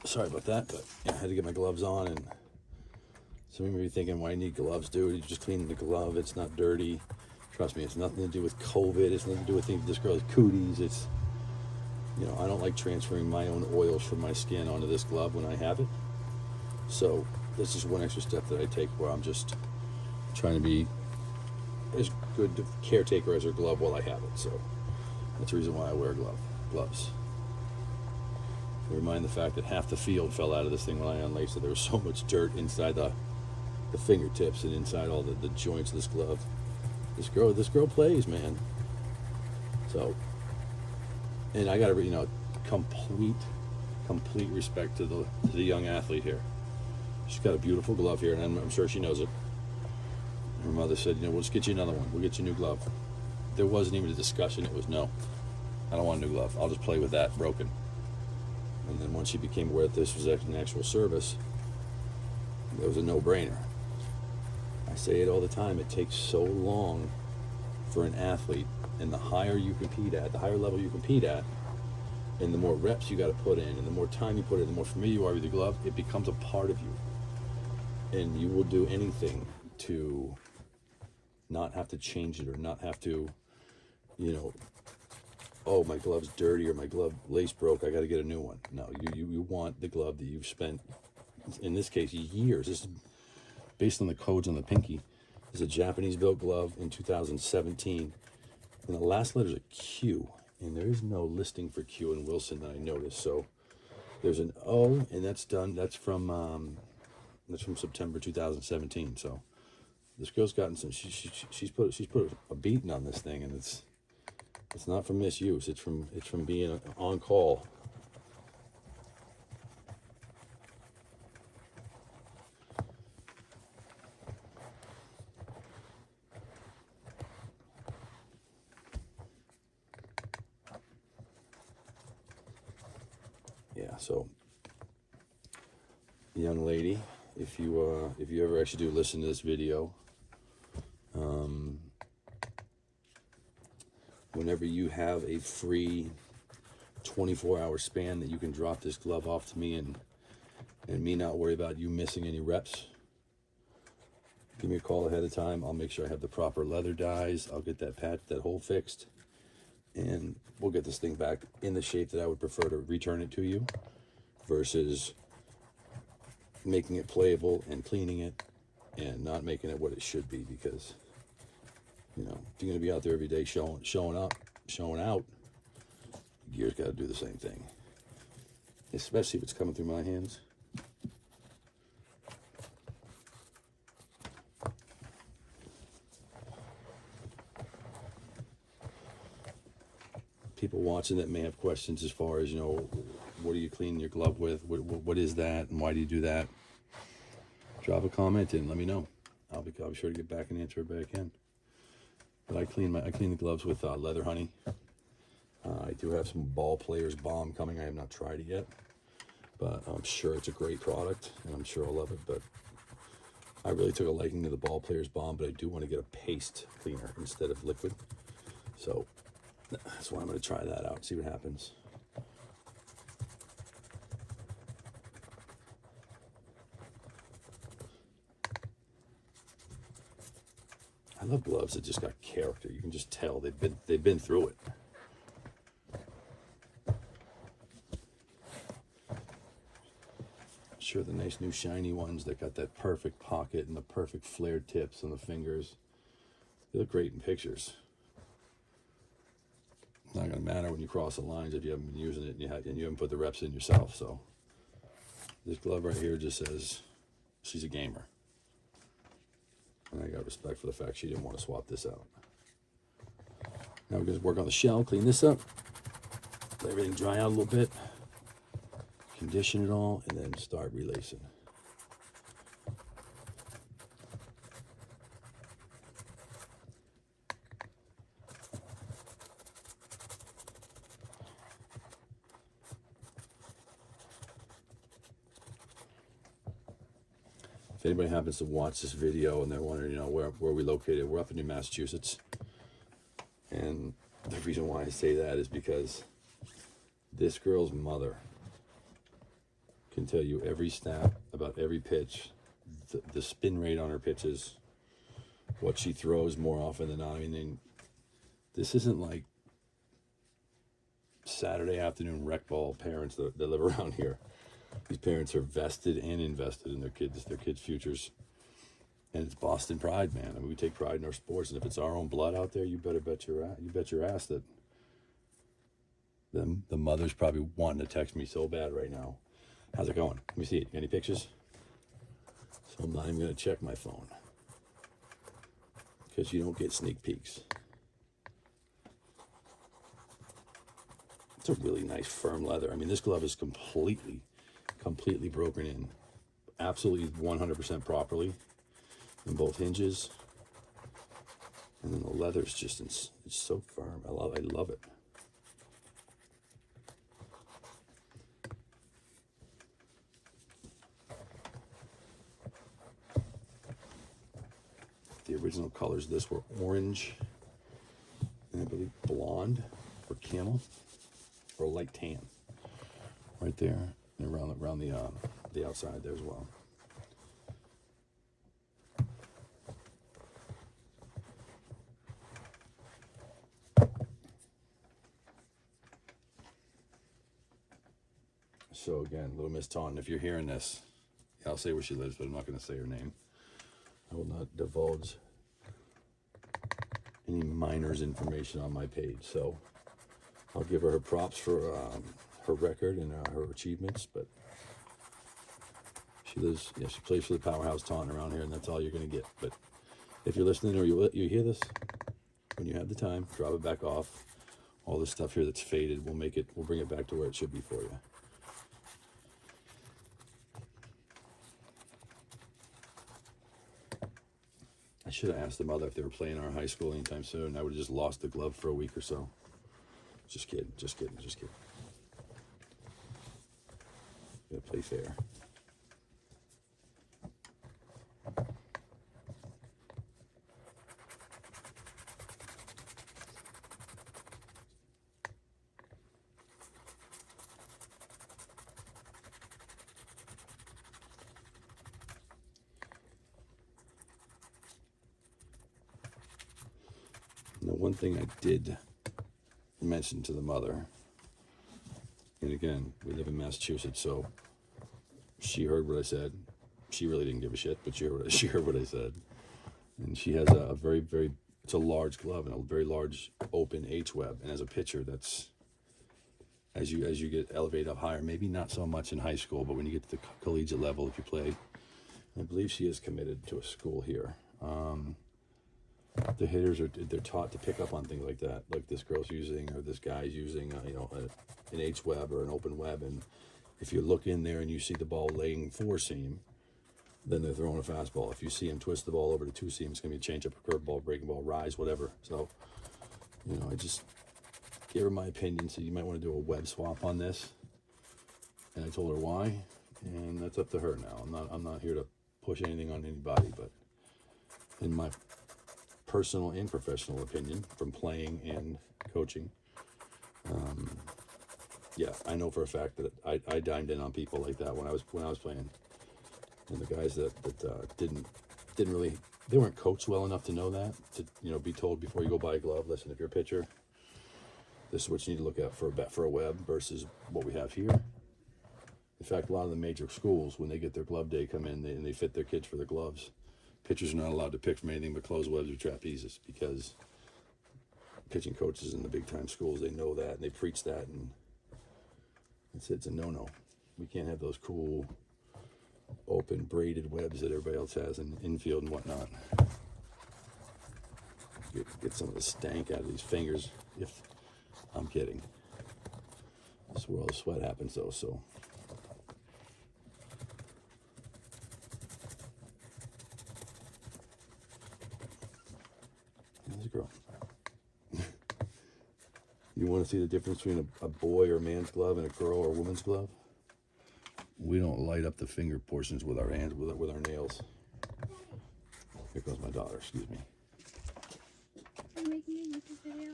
Sorry about that, but yeah, I had to get my gloves on. And some of you may be thinking, why do you need gloves, dude? You just clean the glove. It's not dirty. Trust me, it's nothing to do with COVID. It's nothing to do with things. This girl has cooties. It's, you know, I don't like transferring my own oils from my skin onto this glove when I have it. So this is one extra step that I take where I'm just trying to be as good a caretaker as her glove while I have it. So that's the reason why I wear gloves. Remind the fact that half the field fell out of this thing when I unlaced it. There was so much dirt inside the fingertips and inside all the joints of this glove. This girl plays, man. So, and I got to, you know, complete respect to the young athlete here. She's got a beautiful glove here, and I'm sure she knows it. Her mother said, you know, we'll just get you another one. We'll get you a new glove. There wasn't even a discussion. It was, no, I don't want a new glove. I'll just play with that broken. And then once she became aware that this was an actual service, it was a no-brainer. I say it all the time. It takes so long for an athlete, and the higher you compete at, the higher level you compete at, and the more reps you got to put in, and the more time you put in, the more familiar you are with the glove, it becomes a part of you. And you will do anything to not have to change it or not have to, you know, oh, my glove's dirty or my glove lace broke, I got to get a new one. No, you want the glove that you've spent, in this case, years. This is based on the codes on the pinky. It's a Japanese-built glove in 2017. And the last letter is a Q. And there is no listing for Q in Wilson that I noticed. So there's an O, and that's done. That's from September 2017. So this girl's gotten some. She's put a beating on this thing, and it's not from misuse. It's from being on call. Yeah. So, young lady, if you ever actually do listen to this video, whenever you have a free 24-hour span that you can drop this glove off to me and me not worry about you missing any reps, give me a call ahead of time. I'll make sure I have the proper leather dyes. I'll get that hole fixed, and we'll get this thing back in the shape that I would prefer to return it to you versus making it playable and cleaning it and not making it what it should be. Because, you know, if you're going to be out there every day showing out, gear's got to do the same thing, especially if it's coming through my hands. People watching that may have questions as far as, you know, what are you cleaning your glove with? What is that, and why do you do that? Drop a comment in, let me know. I'll be sure to get back and answer it back in. But I clean the gloves with Leather Honey. I do have some Ball Players Balm coming. I have not tried it yet, but I'm sure it's a great product, and I'm sure I'll love it. But I really took a liking to the Ball Players Balm, but I do want to get a paste cleaner instead of liquid. So that's why I'm going to try that out, see what happens. I love gloves that just got character. You can just tell they've been through it. Sure, the nice new shiny ones that got that perfect pocket and the perfect flared tips on the fingers, they look great in pictures. It's not going to matter when you cross the lines if you haven't been using it and you haven't put the reps in yourself. So this glove right here just says she's a gamer. And I got respect for the fact she didn't want to swap this out. Now we're going to work on the shell, clean this up, let everything dry out a little bit, condition it all, and then start relacing. If anybody happens to watch this video and they're wondering, you know, where we located, we're up in New Massachusetts. And the reason why I say that is because this girl's mother can tell you every stat about every pitch, the spin rate on her pitches, what she throws more often than not. I mean, this isn't like Saturday afternoon rec ball parents that live around here. These parents are vested and invested in their kids' futures. And it's Boston pride, man. I mean, we take pride in our sports, and if it's our own blood out there, you better bet your ass that the mother's probably wanting to text me so bad right now. How's it going? Let me see it. You got any pictures? So I'm not even going to check my phone because you don't get sneak peeks. It's a really nice firm leather. I mean, this glove is completely broken in, absolutely 100% properly in both hinges, and then the leather's just it's so firm. I love it. The original colors of this were orange and I believe blonde or camel or light tan, right there and around the outside there as well. So again, little Miss Taunton, if you're hearing this, I'll say where she lives, but I'm not going to say her name. I will not divulge any minors information on my page. So I'll give her props for her record and her achievements, but she plays for the powerhouse Taunton around here, and that's all you're going to get. But if you're listening or you hear this, when you have the time, drop it back off. All this stuff here that's faded, we'll bring it back to where it should be for you. I should have asked the mother if they were playing our high school anytime soon. I would have just lost the glove for a week or so. Just kidding. Gotta play fair. Now, one thing I did mention to the mother, and again, we live in Massachusetts, so she heard what I said. She really didn't give a shit, but she heard what I said. And she has a very, very, it's a large glove and a very large open H-web. And as a pitcher, that's, as you get elevated up higher, maybe not so much in high school, but when you get to the collegiate level, if you play, I believe she is committed to a school here. The hitters they're taught to pick up on things like that, like this girl's using or this guy's using, an H-web or an open web. And if you look in there and you see the ball laying four seam, then they're throwing a fastball. If you see him twist the ball over to two seam, it's going to be a changeup, a curveball, breaking ball, rise, whatever. So, I just gave her my opinion. So you might want to do a web swap on this. And I told her why, and that's up to her now. I'm not here to push anything on anybody, but in my personal and professional opinion from playing and coaching, I know for a fact that I dined in on people like that when I was playing, and the guys that didn't really, they weren't coached well enough to know that, to be told before you go buy a glove, listen, if you're a pitcher, this is what you need to look at for a web versus what we have here. In fact, a lot of the major schools, when they get their glove day, come in and they fit their kids for their gloves. Pitchers are not allowed to pick from anything but closed webs or trapezes, because pitching coaches in the big time schools, they know that and they preach that, and it's a no-no. We can't have those cool open braided webs that everybody else has in infield and whatnot. Get some of the stank out of these fingers. If I'm kidding, this is where all the sweat happens though. So there's a girl. You want to see the difference between a boy or man's glove and a girl or woman's glove? We don't light up the finger portions with our hands, with our nails. Here goes my daughter, excuse me. Are you making a YouTube video?